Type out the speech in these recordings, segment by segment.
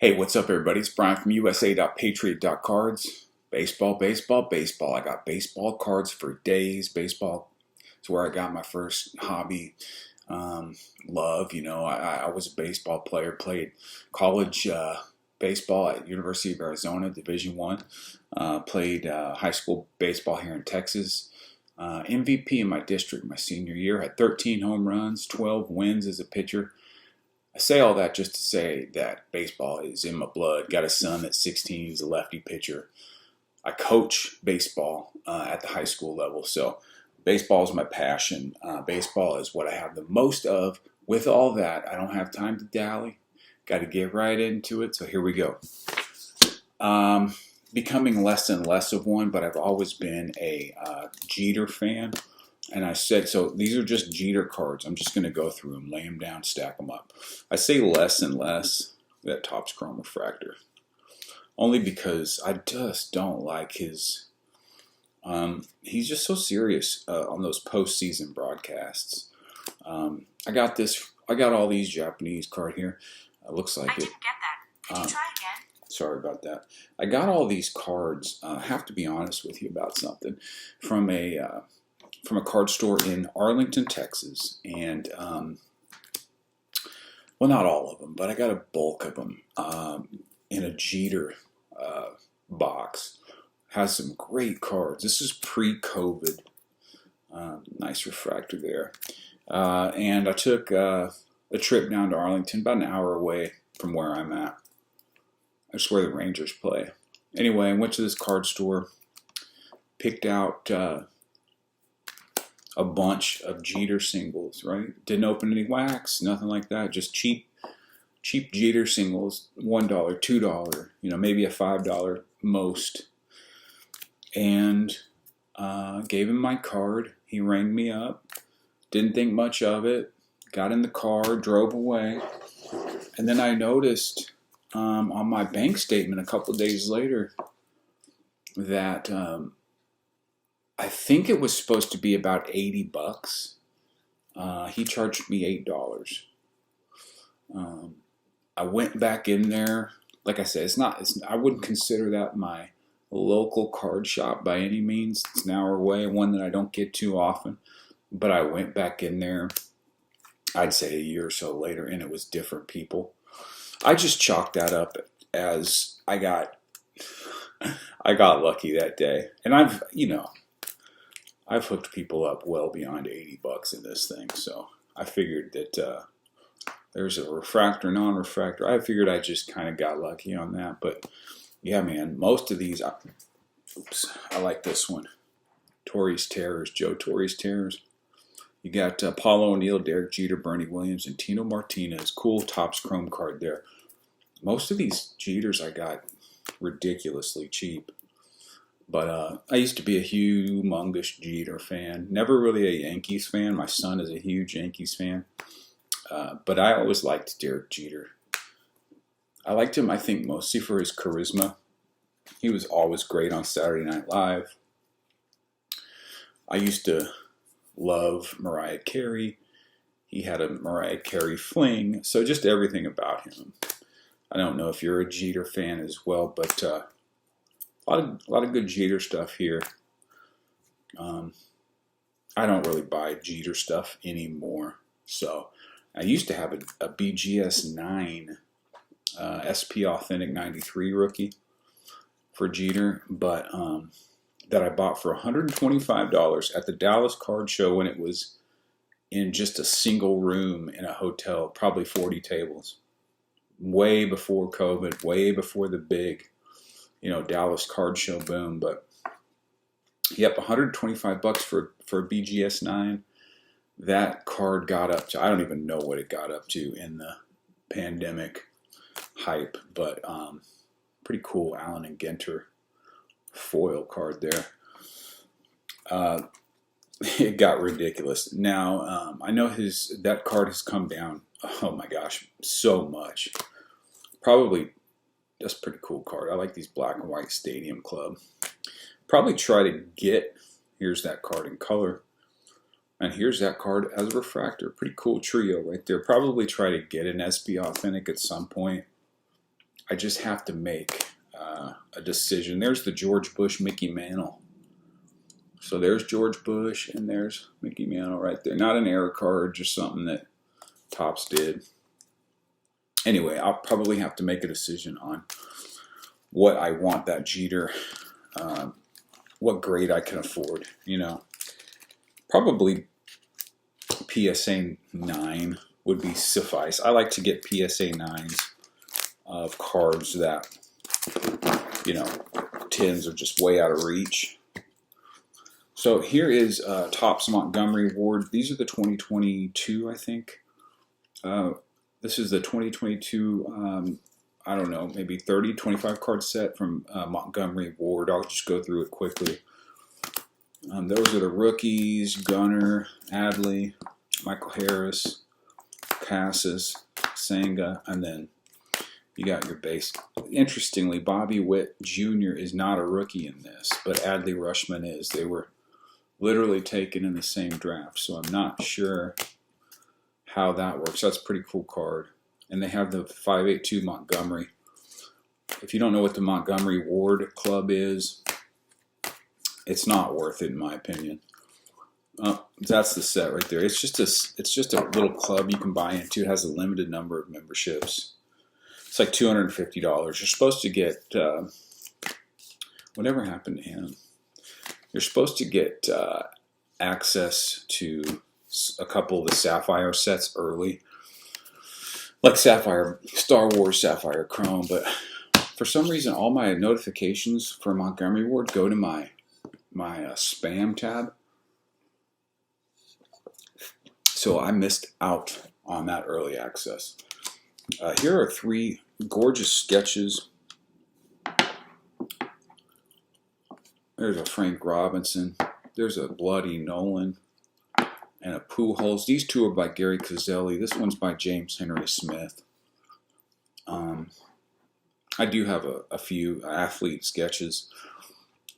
Hey, what's up, everybody? It's Brian from USA.Patriot.Cards. Baseball, baseball, baseball. I got baseball cards for days. Baseball is where I got my first hobby love. I was a baseball player, played college baseball at University of Arizona, Division One. Played high school baseball here in Texas. MVP in my district my senior year. Had 13 home runs, 12 wins as a pitcher. I say all that just to say that baseball is in my blood. Got a son that's 16. He's a lefty pitcher. I coach baseball at the high school level. So baseball is my passion. Baseball is what I have the most of. With all that, I don't have time to dally. Got to get right into it. So here we go. Becoming less and less of one, but I've always been a Jeter fan. And I said, so these are just Jeter cards. I'm just going to go through them, lay them down, stack them up. I say less and less that Topps Chrome Refractor. Only because I just don't like his... he's just so serious on those postseason broadcasts. I got all these Japanese card here. Looks like I didn't get that. Could you try again? Sorry about that. I got all these cards. I have to be honest with you about something. From a card store in Arlington, Texas, and well, not all of them, but I got a bulk of them in a Jeter box. Has some great cards. This is pre-COVID. Nice refractor there. And I took a trip down to Arlington, about an hour away from where I'm at. That's where the Rangers play. Anyway, I went to this card store, picked out a bunch of Jeter singles, right? Didn't open any wax, nothing like that. Just cheap Jeter singles, $1, $2, maybe a $5 most. And gave him my card. He rang me up. Didn't think much of it. Got in the car, drove away. And then I noticed on my bank statement a couple of days later that I think it was supposed to be about $80. He charged me $8. I went back in there. Like I said, I wouldn't consider that my local card shop by any means. It's an hour away, one that I don't get too often. But I went back in there, I'd say a year or so later, and it was different people. I just chalked that up as I got lucky that day. And I've hooked people up well beyond $80 in this thing. So I figured that there's a refractor, non-refractor. I figured I just kind of got lucky on that. But yeah, man, most of these, I like this one. Torres Terrors, Joe Torres Terrors. You got Paul O'Neill, Derek Jeter, Bernie Williams, and Tino Martinez. Cool Topps Chrome card there. Most of these Jeters I got ridiculously cheap. But I used to be a humongous Jeter fan. Never really a Yankees fan. My son is a huge Yankees fan. But I always liked Derek Jeter. I liked him, I think, mostly for his charisma. He was always great on Saturday Night Live. I used to love Mariah Carey. He had a Mariah Carey fling. So just everything about him. I don't know if you're a Jeter fan as well, but a lot of good Jeter stuff here. I don't really buy Jeter stuff anymore. So I used to have a BGS 9 SP Authentic 93 rookie for Jeter, but that I bought for $125 at the Dallas Card Show when it was in just a single room in a hotel, probably 40 tables. Way before COVID, way before the big, Dallas Card Show boom. But yep, $125 for a BGS 9. That card got up to, I don't even know what it got up to in the pandemic hype, but pretty cool Allen and Ginter foil card there. It got ridiculous. Now, I know that card has come down, oh my gosh, so much. Probably, that's a pretty cool card. I like these black and white Stadium Club. Probably try to get, here's that card in color, and here's that card as a refractor. Pretty cool trio right there. Probably try to get an SP Authentic at some point. I just have to make a decision. There's the George Bush Mickey Mantle. So there's George Bush and there's Mickey Mantle right there. Not an error card, just something that Topps did. Anyway, I'll probably have to make a decision on what I want that Jeter, what grade I can afford. You know, probably PSA 9 would be suffice. I like to get PSA 9s of cards that, you know, 10s are just way out of reach. So here is Topps Montgomery Ward. These are the 2022, I think. This is the 2022, I don't know, maybe 30, 25 card set from Montgomery Ward. I'll just go through it quickly. Those are the rookies: Gunnar, Adley, Michael Harris, Cassis, Senga, and then you got your base. Interestingly, Bobby Witt Jr. is not a rookie in this, but Adley Rutschman is. They were literally taken in the same draft, so I'm not sure how that works. That's a pretty cool card. And they have the 582 Montgomery. If you don't know what the Montgomery Ward Club is, it's not worth it in my opinion. That's the set right there. It's just a little club you can buy into. It has a limited number of memberships. It's like $250. You're supposed to get whatever happened to him. You're supposed to get access to a couple of the Sapphire sets early, like Sapphire, Star Wars Sapphire Chrome, but for some reason all my notifications for Montgomery Ward go to my spam tab, so I missed out on that early access. Here are 3 gorgeous sketches. There's a Frank Robinson, there's a Bloody Nolan, and a Pujols. These 2 are by Gary Coselli. This one's by James Henry Smith. I do have a few athlete sketches.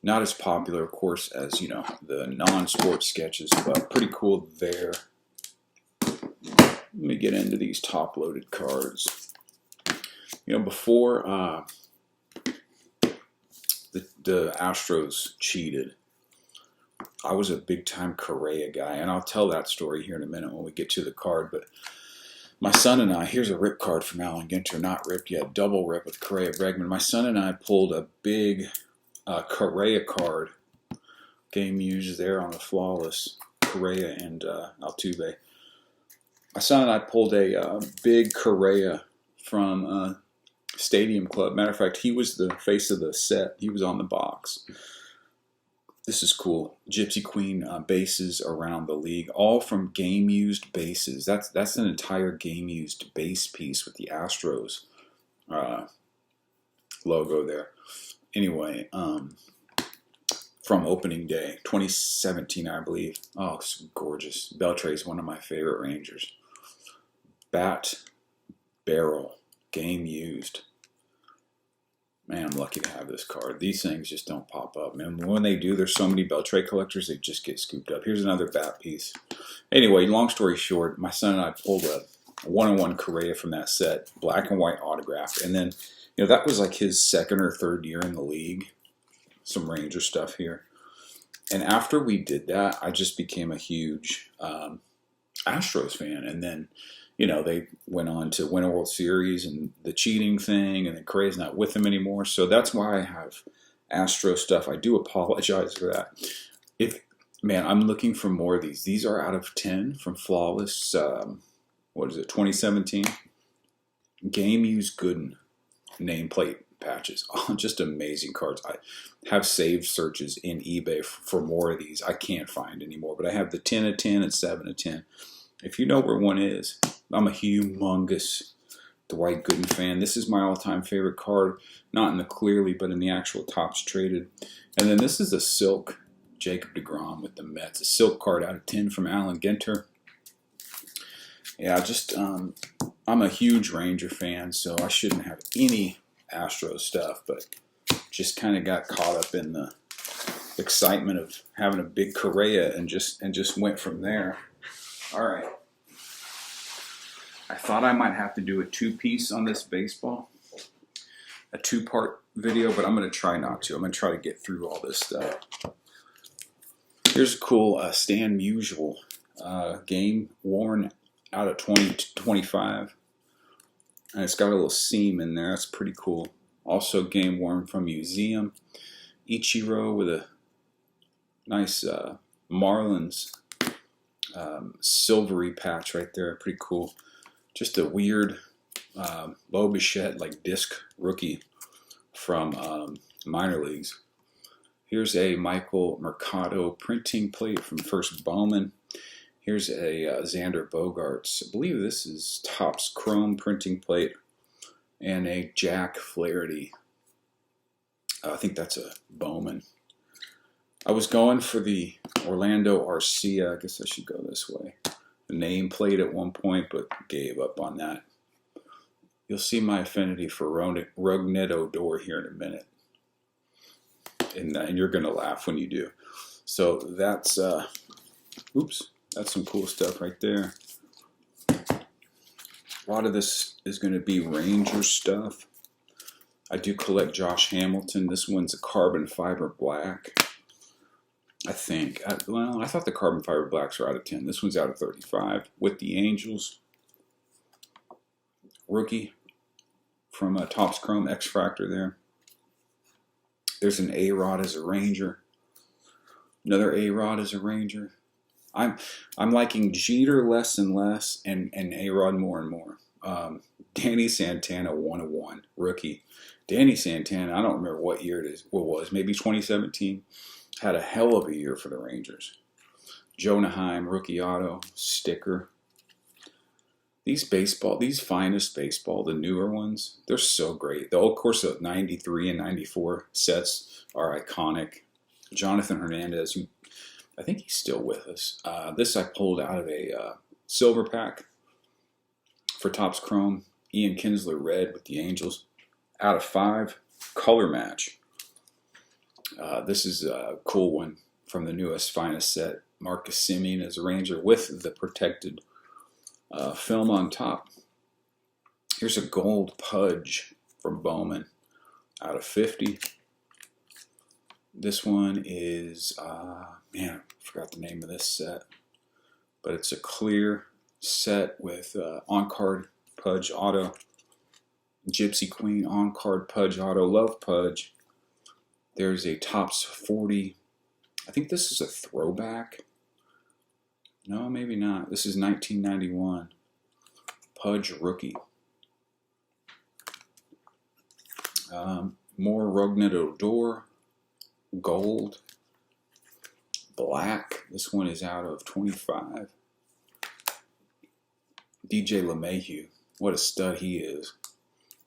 Not as popular, of course, as, you know, the non-sport sketches, but pretty cool there. Let me get into these top-loaded cards. You know, before the Astros cheated, I was a big-time Correa guy, and I'll tell that story here in a minute when we get to the card. But my son and I, here's a rip card from Allen Ginter, not ripped yet, double rip with Correa Bregman. My son and I pulled a big Correa card, game used there on the Flawless, Correa and Altuve. My son and I pulled a big Correa from Stadium Club. Matter of fact, he was the face of the set. He was on the box. This is cool. Gypsy Queen bases around the league, all from game-used bases. That's an entire game-used base piece with the Astros logo there. Anyway, from opening day, 2017, I believe. Oh, it's gorgeous. Beltre is one of my favorite Rangers. Bat barrel, game-used. Man, I'm lucky to have this card. These things just don't pop up, man. When they do, there's so many Beltre collectors, they just get scooped up. Here's another bat piece. Anyway, long story short, my son and I pulled a one-on-one Correa from that set, black and white autograph. And then, you know, that was like his 2nd or 3rd year in the league. Some Ranger stuff here. And after we did that, I just became a huge Astros fan. And then, you know, they went on to win a World Series and the cheating thing, and then Correa's not with them anymore. So that's why I have Astro stuff. I do apologize for that. Man, I'm looking for more of these. These are out of 10 from Flawless, what is it, 2017? Game Used Gooden nameplate patches. Oh, just amazing cards. I have saved searches in eBay for more of these. I can't find anymore, but I have the 10 of 10 and 7 of 10. If you know where one is, I'm a humongous Dwight Gooden fan. This is my all-time favorite card, not in the clearly, but in the actual Topps traded. And then this is a silk Jacob deGrom with the Mets, a silk card out of 10 from Allen Ginter. Yeah, just I'm a huge Ranger fan, so I shouldn't have any Astro stuff, but just kind of got caught up in the excitement of having a big Correa and just went from there. All right. I thought I might have to do a 2-piece on this baseball. a two-part video, but I'm going to try not to. I'm going to try to get through all this stuff. Here's a cool Stan Musial game, worn out of 20 to 25. And it's got a little seam in there. That's pretty cool. Also game worn from Museum. Ichiro with a nice Marlins silvery patch right there. Pretty cool. Just a weird Bo Bichette like disc rookie from minor leagues. Here's a Michael Mercado printing plate from First Bowman. Here's a Xander Bogaerts. I believe this is Topps Chrome printing plate. And a Jack Flaherty. I think that's a Bowman. I was going for the Orlando Arcia. I guess I should go this way. The nameplate at one point, but gave up on that. You'll see my affinity for Rougned Odor here in a minute. And you're going to laugh when you do. So that's, that's some cool stuff right there. A lot of this is going to be Ranger stuff. I do collect Josh Hamilton. This one's a carbon fiber black. I think. I thought the carbon fiber blacks were out of 10. This one's out of 35 with the Angels. Rookie from Topps Chrome X-Fractor there. There's an A-Rod as a Ranger. Another A-Rod as a Ranger. I'm liking Jeter less and less, and A-Rod more and more. Danny Santana 101 rookie. Danny Santana, I don't remember what year it was, maybe 2017. Had a hell of a year for the Rangers. Jonah Heim rookie auto sticker. These finest baseball, the newer ones, they're so great. Of course, the 93 and 94 sets are iconic. Jonathan Hernandez, who I think he's still with us. This I pulled out of a silver pack for Topps Chrome. Ian Kinsler red with the Angels. Out of 5, color match. This is a cool one from the newest finest set. Marcus Semien as a Ranger with the protected film on top. Here's a gold Pudge from Bowman. Out of 50. This one is, man, I forgot the name of this set. But it's a clear set with on-card Pudge auto. Gypsy Queen on-card Pudge auto. Love Pudge. There's a Topps 40. I think this is a throwback. No, maybe not. This is 1991. Pudge rookie. More Rougned Odor. Gold. Black. This one is out of 25. DJ LeMahieu. What a stud he is.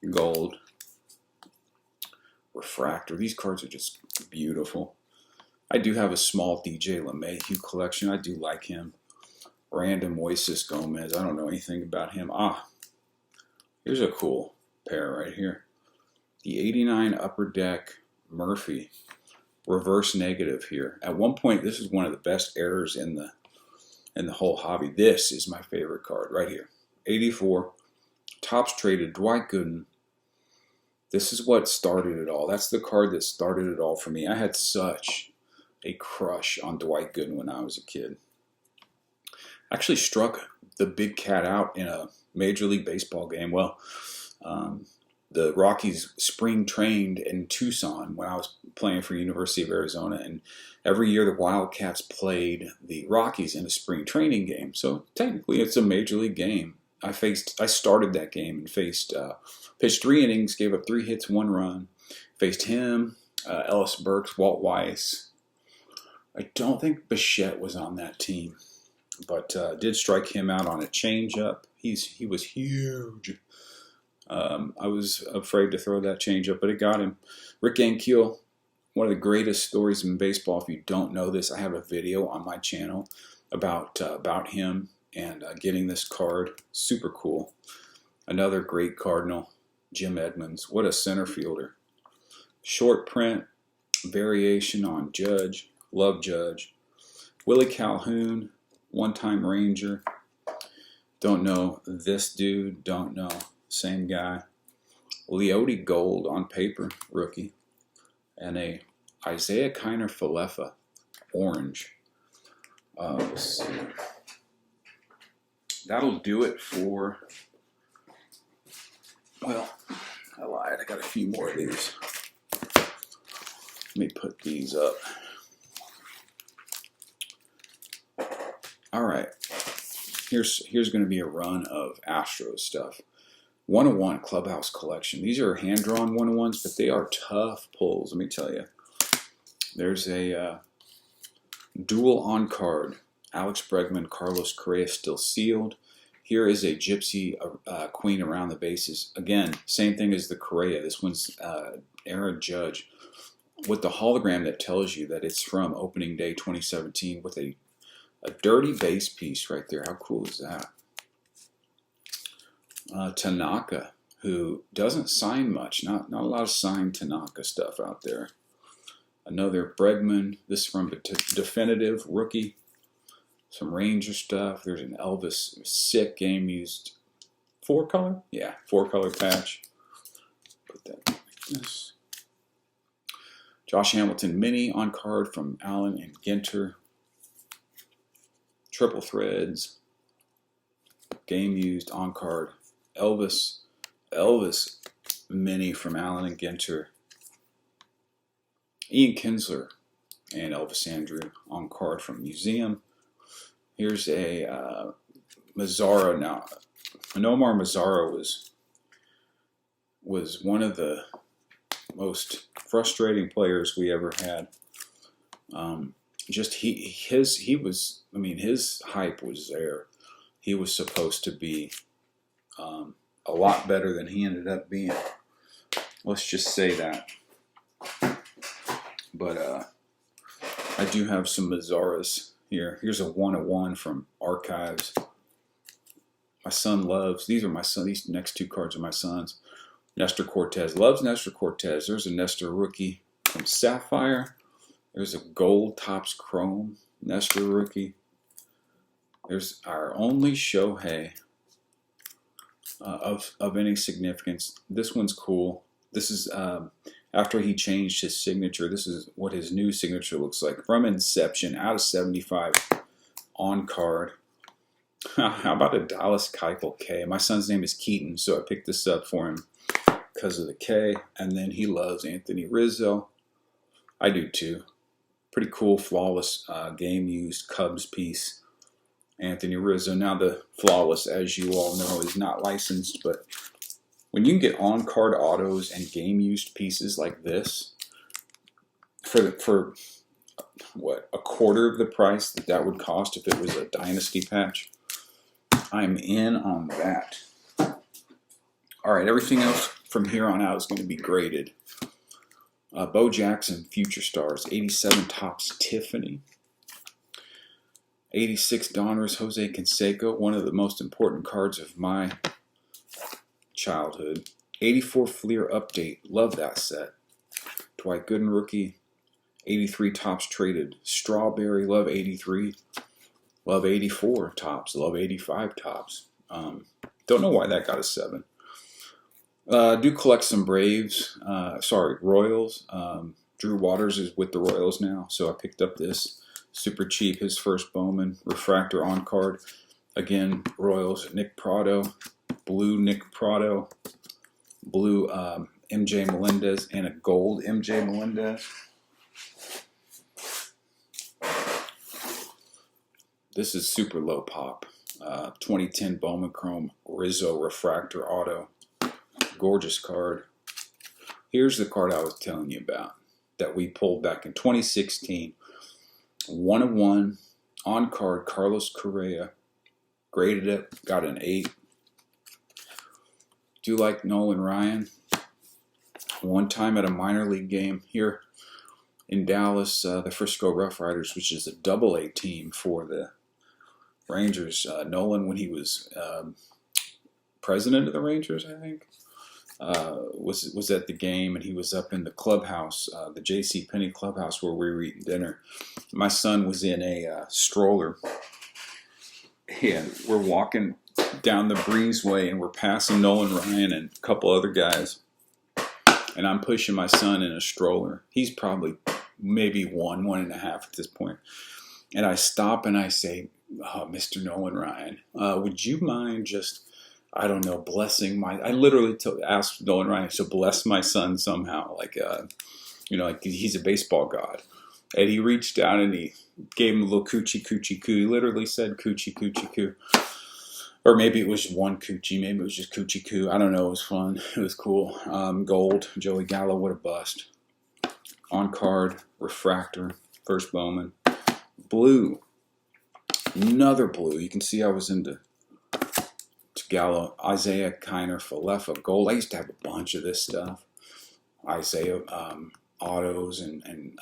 Gold. Refractor. These cards are just beautiful. I do have a small DJ LeMahieu collection. I do like him. Random Moises Gomez. I don't know anything about him. Here's a cool pair right here. The 89 Upper Deck Murphy. Reverse negative here. At one point, this is one of the best errors in the whole hobby. This is my favorite card right here. 84. Topps traded Dwight Gooden. This is what started it all. That's the card that started it all for me. I had such a crush on Dwight Gooden when I was a kid. Actually struck the big cat out in a Major League Baseball game. Well, the Rockies spring trained in Tucson when I was playing for University of Arizona, and every year the Wildcats played the Rockies in a spring training game. So technically it's a Major League game. I started that game and pitched 3 innings, gave up 3 hits, 1 run. Faced him, Ellis Burks, Walt Weiss. I don't think Bichette was on that team, but did strike him out on a changeup. He was huge. I was afraid to throw that changeup, but it got him. Rick Ankiel, one of the greatest stories in baseball. If you don't know this, I have a video on my channel about him and getting this card. Super cool. Another great Cardinal, Jim Edmonds. What a center fielder. Short print, variation on Judge. Love Judge. Willie Calhoun, one-time Ranger. Don't know this dude. Don't know. Same guy. Leote Gold on paper, rookie. And a Isaiah Kiner Falefa, orange. Let's see. That'll do it for, well, I lied. I got a few more of these. Let me put these up. All right. Here's going to be a run of Astros stuff. 101 Clubhouse Collection. These are hand-drawn 101s, but they are tough pulls, let me tell you. There's a dual on-card. Alex Bregman, Carlos Correa still sealed. Here is a Gypsy Queen around the bases. Again, same thing as the Correa. This one's Aaron Judge with the hologram that tells you that it's from opening day 2017 with a dirty base piece right there. How cool is that? Tanaka, who doesn't sign much. Not a lot of signed Tanaka stuff out there. Another Bregman. This is from a definitive rookie. Some Ranger stuff. There's an Elvis sick game used 4-color? Yeah, 4-color patch. Put that like this. Josh Hamilton mini on card from Allen and Ginter. Triple threads. Game used on card. Elvis mini from Allen and Ginter. Ian Kinsler and Elvis Andrew on card from Museum. Here's a Mazzara. Now, Nomar Mazzara was one of the most frustrating players we ever had. His hype was there. He was supposed to be a lot better than he ended up being. Let's just say that. But I do have some Mazzaras here. Here's a 101 from Archives. My son loves, these next two cards are my son's. Nestor Cortez, loves Nestor Cortez. There's a Nestor rookie from Sapphire. There's a gold Topps Chrome Nestor rookie. There's our only Shohei of any significance. This one's cool. This is after he changed his signature. This is what his new signature looks like. From inception, out of 75, on card. How about a Dallas Keuchel K? My son's name is Keaton, so I picked this up for him because of the K. And then he loves Anthony Rizzo. I do too. Pretty cool, flawless game used Cubs piece. Anthony Rizzo. Now the flawless, as you all know, is not licensed, but when you can get on-card autos and game-used pieces like this for what, a quarter of the price that would cost if it was a Dynasty patch, I'm in on that. All right, everything else from here on out is going to be graded. Bo Jackson, Future Stars, 87 Topps Tiffany. 86 Donruss, Jose Canseco, one of the most important cards of my childhood. 84 Fleer Update, love that set. Dwight Gooden rookie. 83 Topps Traded. Strawberry, love 83. Love 84 Topps, love 85 Topps. Don't know why that got a 7. Do collect some Braves, Royals. Drew Waters is with the Royals now, so I picked up this. Super cheap, his first Bowman. Refractor on card. Again, Royals, Nick Prado. Blue Nick Prado. Blue MJ Melendez. And a gold MJ Melendez. This is super low pop. 2010 Bowman Chrome Rizzo Refractor Auto. Gorgeous card. Here's the card I was telling you about that we pulled back in 2016. 101 on card Carlos Correa. Graded it, got an 8. Do like Nolan Ryan. One time at a minor league game here in Dallas, the Frisco Rough Riders, which is a AA team for the Rangers. Nolan, when he was president of the Rangers, I think, was at the game, and he was up in the clubhouse, the J.C. Penney clubhouse where we were eating dinner. My son was in a stroller, and we're walking down the breezeway, and we're passing Nolan Ryan and a couple other guys. and I'm pushing my son in a stroller. He's probably maybe one and a half at this point. And I stop and I say, Mr. Nolan Ryan, would you mind just, I don't know, blessing my, I literally asked Nolan Ryan to bless my son somehow, like, like he's a baseball god. And he reached out and he gave him a little coochie coochie coo. He literally said coochie coochie coo. Or maybe it was one coochie, maybe it was just coochie coo. I don't know, it was fun, it was cool. Gold, Joey Gallo, what a bust. On card, refractor, first Bowman. Blue, another blue. You can see I was into Gallo, Isaiah Kiner, Falefa, gold. I used to have a bunch of this stuff. Isaiah autos, and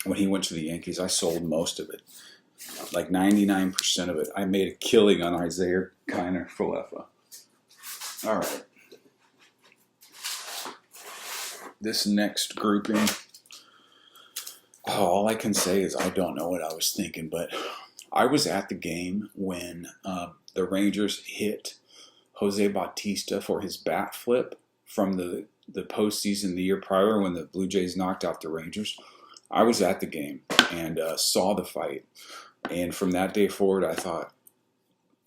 when he went to the Yankees, I sold most of it, like 99% of it. I made a killing on Isaiah Kiner, Falefa. All right, this next grouping. All I can say is I don't know what I was thinking, but I was at the game when the Rangers hit Jose Bautista for his bat flip from the postseason the year prior when the Blue Jays knocked out the Rangers. I was at the game and saw the fight. And from that day forward, I thought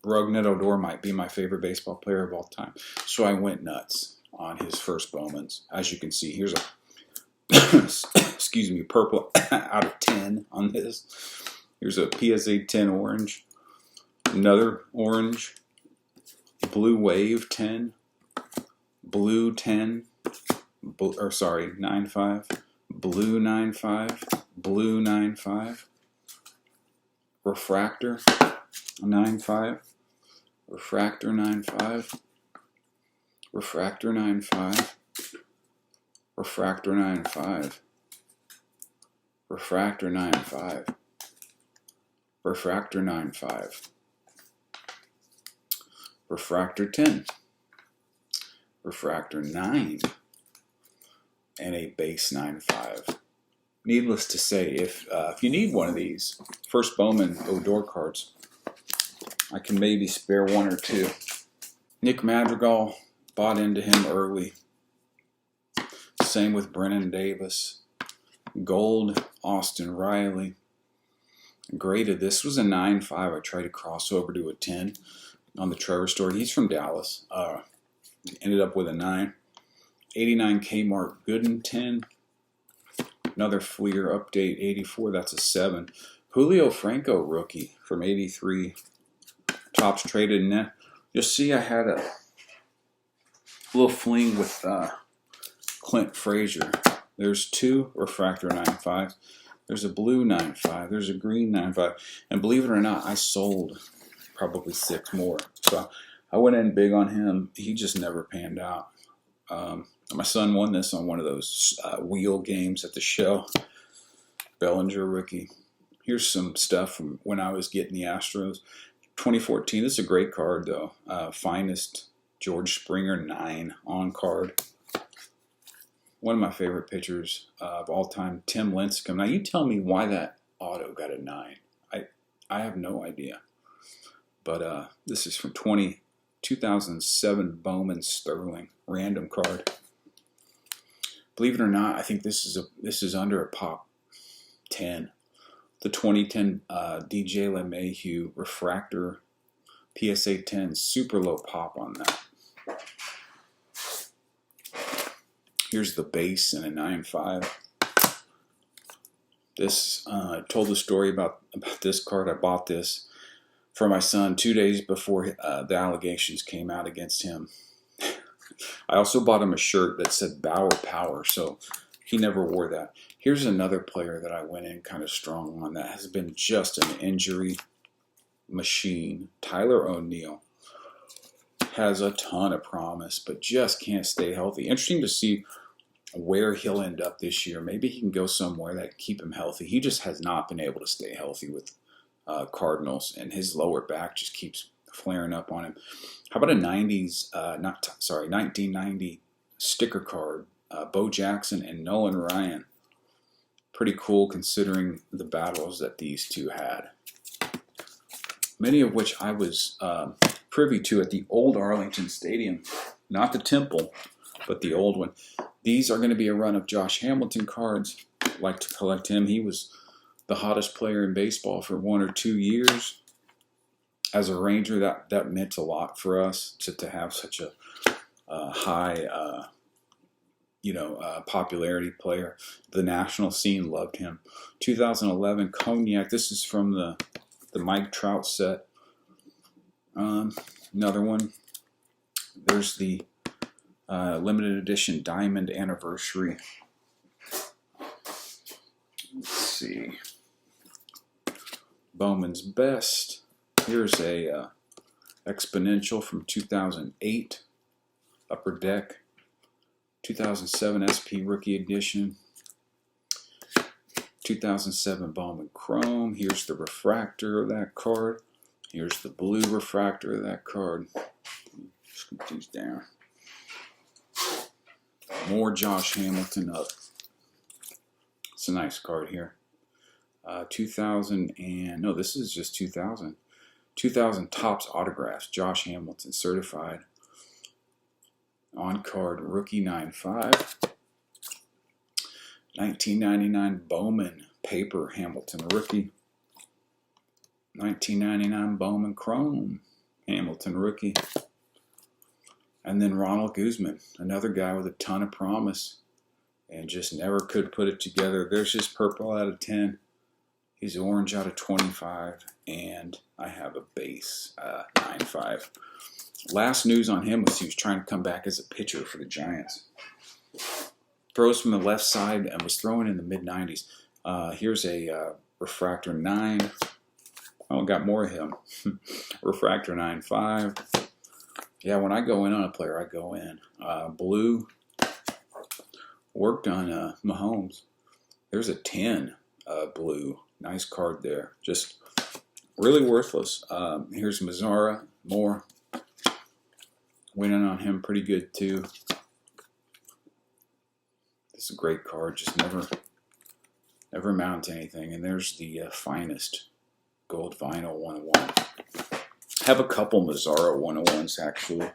Rougned Odor might be my favorite baseball player of all time. So I went nuts on his first Bowmans. As you can see, here's a excuse me, purple out of 10 on this. Here's a PSA 10 orange, another orange, blue wave 10, blue 10, 9.5, blue 9.5, blue 9.5, refractor 9.5, refractor 9.5, refractor 9.5, refractor 9.5, refractor 9.5, refractor 9.5, refractor 10, refractor 9, and a base 9.5. Needless to say, if you need one of these first Bowman Odor cards, I can maybe spare one or two. Nick Madrigal, bought into him early. Same with Brennan Davis. Gold, Austin Riley. Graded, this was a 9.5. I tried to cross over to a 10 on the Trevor Story. He's from Dallas. Ended up with a 9. 89 Kmart Gooden 10. Another Fleer update 84. That's a 7. Julio Franco rookie from 83. Tops traded net. You'll see I had a little fling with Clint Frazier. There's 2 refractor 9.5s. There's a blue 9.5. There's a green 9.5. And believe it or not, I sold probably 6 more. So I went in big on him. He just never panned out. My son won this on one of those wheel games at the show. Bellinger rookie. Here's some stuff from when I was getting the Astros. 2014. This is a great card, though. Finest George Springer 9 on card. One of my favorite pitchers of all time, Tim Lincecum. Now, you tell me why that auto got a 9. I have no idea. But this is from 2007 Bowman Sterling random card. Believe it or not, I think this is under a pop 10. The 2010 DJ LeMahieu refractor PSA 10, super low pop on that. Here's the base in a 9.5. This told the story about this card. I bought this for my son 2 days before the allegations came out against him. I also bought him a shirt that said Bauer Power, so he never wore that. Here's another player that I went in kind of strong on that has been just an injury machine. Tyler O'Neill has a ton of promise, but just can't stay healthy. Interesting to see where he'll end up this year. Maybe he can go somewhere that can keep him healthy. He just has not been able to stay healthy with Cardinals, and his lower back just keeps flaring up on him. How about a 1990 sticker card? Bo Jackson and Nolan Ryan. Pretty cool considering the battles that these two had. Many of which I was privy to at the old Arlington Stadium. Not the Temple, but the old one. These are going to be a run of Josh Hamilton cards. I'd like to collect him. He was the hottest player in baseball for 1 or 2 years. As a Ranger, that meant a lot for us to have such a high, popularity player. The national scene loved him. 2011 Cognac. This is from the Mike Trout set. Another one. There's the limited edition Diamond Anniversary. Let's see. Bowman's Best. Here's a Exponential from 2008. Upper Deck. 2007 SP Rookie Edition. 2007 Bowman Chrome. Here's the refractor of that card. Here's the blue refractor of that card. Scoop these down. More Josh Hamilton up. It's a nice card here. 2000 and no, this is just 2000. 2000 Topps Autographs. Josh Hamilton certified. On card rookie 9.5. 1999 Bowman Paper Hamilton rookie. 1999 Bowman Chrome Hamilton rookie. And then Ronald Guzman, another guy with a ton of promise and just never could put it together. There's his purple out of 10. He's orange out of 25. And I have a base 9.5. Last news on him was he was trying to come back as a pitcher for the Giants. Throws from the left side and was throwing in the mid-90s. Here's a Refractor 9. Oh, got more of him. Refractor 9.5. Yeah, when I go in on a player, I go in. Blue. Worked on Mahomes. There's a 10 blue. Nice card there. Just really worthless. Here's Mazzara. More. Winning on him pretty good too. This is a great card. Just never amount to anything. And there's the Finest Gold Vinyl 101. Have a couple Mazzara 101s actually.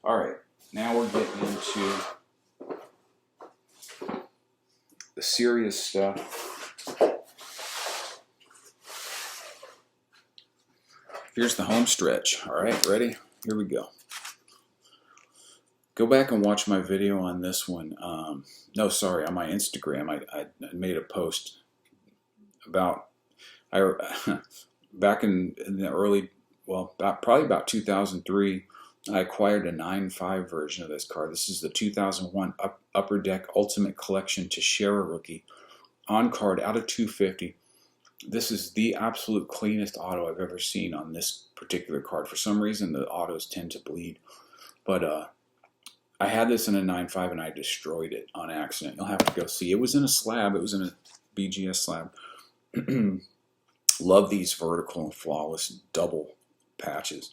All right, now we're getting into the serious stuff. Here's the home stretch. All right, ready? Here we go. Go back and watch my video on this one. No, sorry, on my Instagram. I made a post about back in the early, probably about 2003. I acquired a 9.5 version of this card. This is the 2001 Upper Deck Ultimate Collection Teixeira rookie on card out of 250. This is the absolute cleanest auto I've ever seen on this particular card. For some reason, the autos tend to bleed, but I had this in a 9.5 and I destroyed it on accident. You'll have to go see. It was in a slab. It was in a BGS slab. Love these vertical and flawless double patches.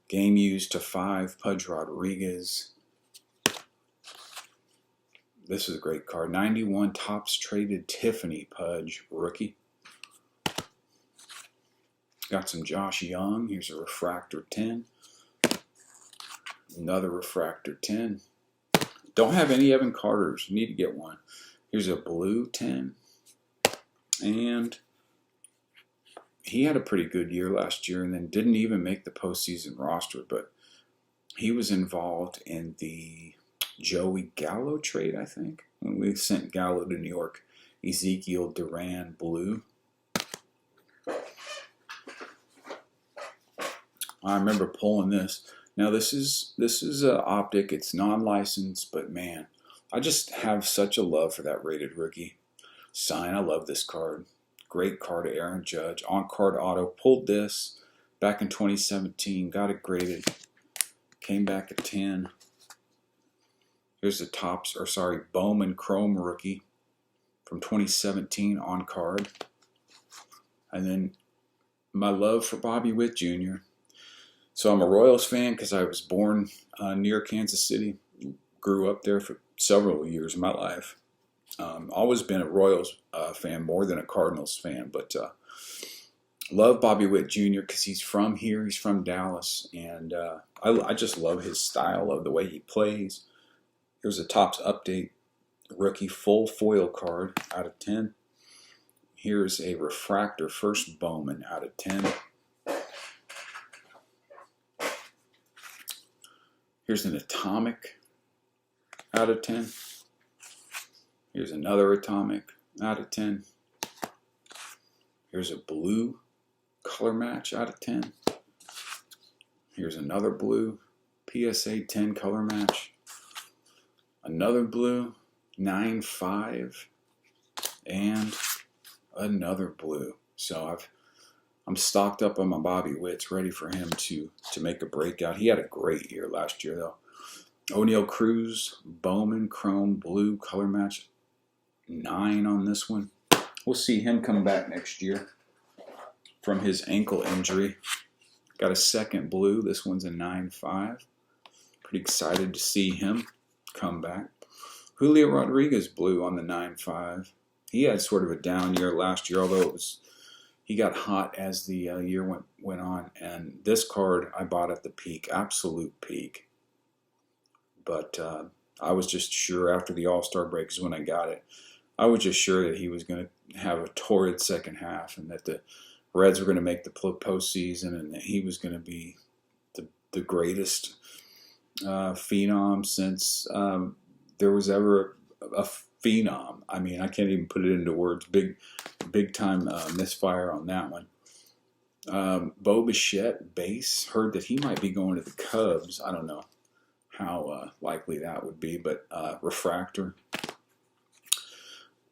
Game used to 5, Pudge Rodriguez. This is a great card. 91 Topps Traded Tiffany Pudge rookie. Got some Josh Young. Here's a Refractor 10. Another Refractor 10. Don't have any Evan Carters. Need to get one. Here's a blue 10. And he had a pretty good year last year and then didn't even make the postseason roster, but he was involved in the Joey Gallo trade, I think. When we sent Gallo to New York. Ezekiel Duran blue. I remember pulling this. Now this is optic. It's non-licensed, but man, I just have such a love for that rated rookie sign. I love this card. Great card to Aaron Judge. On card auto. Pulled this back in 2017. Got it graded. Came back at 10. Here's the Bowman Chrome rookie from 2017 on card. And then my love for Bobby Witt Jr. So I'm a Royals fan because I was born near Kansas City. Grew up there for several years of my life. Always been a Royals fan more than a Cardinals fan, but love Bobby Witt Jr. because he's from here. He's from Dallas, and I just love his style of the way he plays. Here's a Topps Update rookie full foil card out of 10. Here's a refractor first Bowman out of 10. Here's an atomic out of 10. Here's another atomic out of 10. Here's a blue color match out of 10. Here's another blue PSA 10 color match. Another blue 9.5 and another blue. So I'm stocked up on my Bobby Witts, ready for him to make a breakout. He had a great year last year though. O'Neal Cruz Bowman Chrome Blue color match, 9 on this one. We'll see him come back next year from his ankle injury. Got a second blue. This one's a 9.5. Pretty excited to see him come back. Julio Rodriguez blue on the 9.5. He had sort of a down year last year, although he got hot as the year went on. And this card I bought at the peak, absolute peak. But I was just sure after the All-Star break is when I got it. I was just sure that he was going to have a torrid second half and that the Reds were going to make the postseason and that he was going to be the greatest phenom since there was ever a phenom. I mean, I can't even put it into words. Big time misfire on that one. Bo Bichette base. Heard that he might be going to the Cubs. I don't know how likely that would be, but refractor.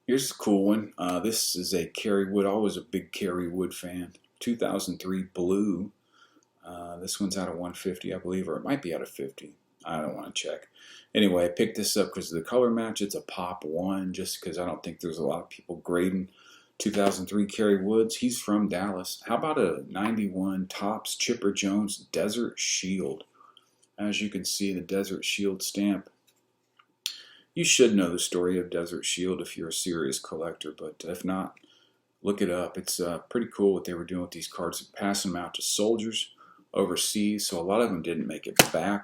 Here's a cool one. This is a Kerry Wood. Always a big Kerry Wood fan. 2003 blue. This one's out of 150, I believe, or it might be out of 50. I don't want to check. Anyway, I picked this up because of the color match. It's a pop 1, just because I don't think there's a lot of people grading 2003 Kerry Woods. He's from Dallas. How about a 91 Topps Chipper Jones Desert Shield? As you can see, the Desert Shield stamp. You should know the story of Desert Shield if you're a serious collector, but if not, look it up. It's pretty cool what they were doing with these cards, passing them out to soldiers overseas, so a lot of them didn't make it back.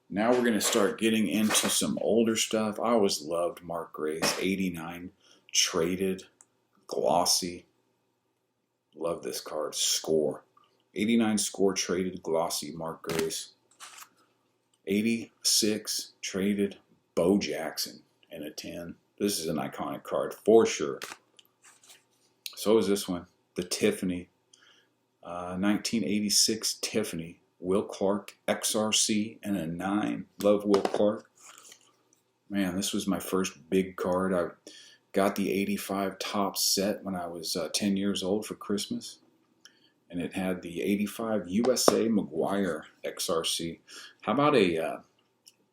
Now we're going to start getting into some older stuff. I always loved Mark Gray's 89 traded glossy. Love this card. Score. 89 score traded glossy Mark Gray's. 86 traded Bo Jackson in a 10. This is an iconic card for sure. So is this one. The Tiffany. 1986 Tiffany. Will Clark XRC and a 9. Love Will Clark. Man, this was my first big card. I got the 85 Topps set when I was 10 years old for Christmas. And it had the 85 USA McGuire XRC. How about a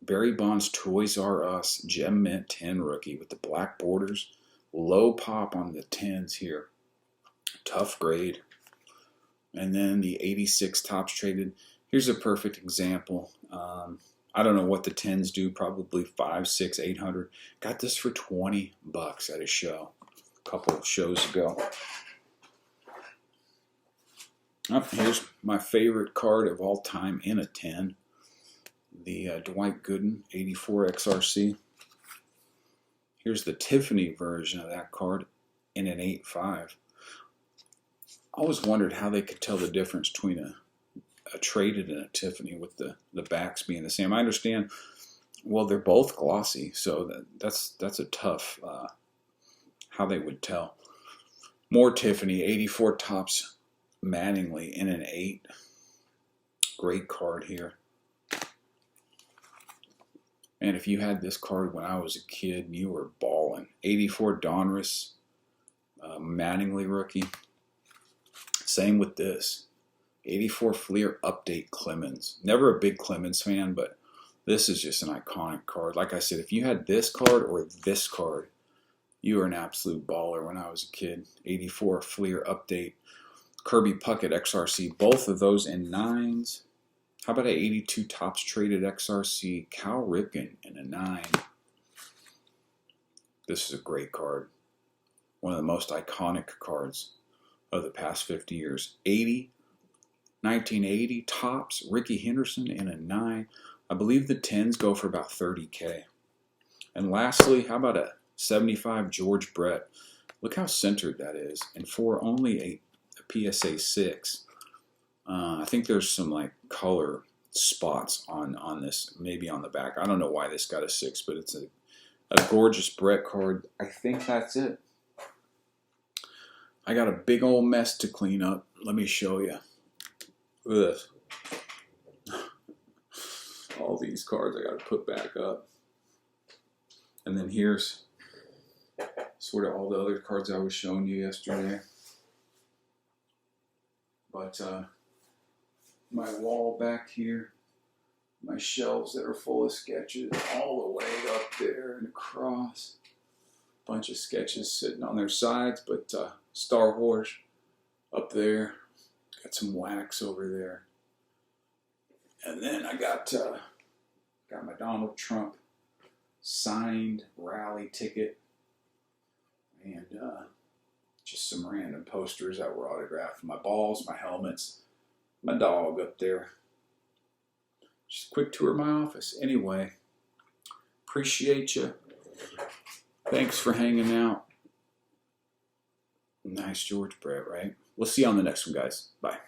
Barry Bonds Toys R Us Gem Mint 10 rookie with the black borders? Low pop on the 10s here. Tough grade. And then the 86 Topps traded. Here's a perfect example. I don't know what the 10s do. Probably 500, 600, 800. Got this for $20 at a show. A couple of shows ago. Here's my favorite card of all time in a 10. The Dwight Gooden 84 XRC. Here's the Tiffany version of that card in an 8.5. I always wondered how they could tell the difference between a traded and a Tiffany with the backs being the same. I understand, well, they're both glossy, so that's a tough how they would tell. More Tiffany, 84 Topps Mattingly in an 8. Great card here. And if you had this card when I was a kid, you were balling. 84 Donruss Mattingly rookie. Same with this. 84 Fleer Update Clemens. Never a big Clemens fan, but this is just an iconic card. Like I said, if you had this card or this card, you were an absolute baller when I was a kid. 84 Fleer Update. Kirby Puckett XRC. Both of those in 9s. How about an 82 Topps Traded XRC Cal Ripken in a 9? This is a great card. One of the most iconic cards of the past 50 years. 1980 Topps Ricky Henderson in a 9. I believe the 10s go for about $30K. And lastly, how about a 75 George Brett? Look how centered that is. And for only a PSA 6, I think there's some like color spots on this, maybe on the back. I don't know why this got a 6, but it's a gorgeous Brett card. I think that's it. I got a big old mess to clean up. Let me show you. Look at this. All these cards I got to put back up. And then here's sort of all the other cards I was showing you yesterday. But my wall back here, my shelves that are full of sketches all the way up there and across. Bunch of sketches sitting on their sides, but Star Wars up there. Got some wax over there. And then I got my Donald Trump signed rally ticket, and just some random posters that were autographed. My balls, my helmets, my dog up there. Just a quick tour of my office. Anyway, appreciate you. Thanks for hanging out. Nice George Brett, right? We'll see you on the next one, guys. Bye.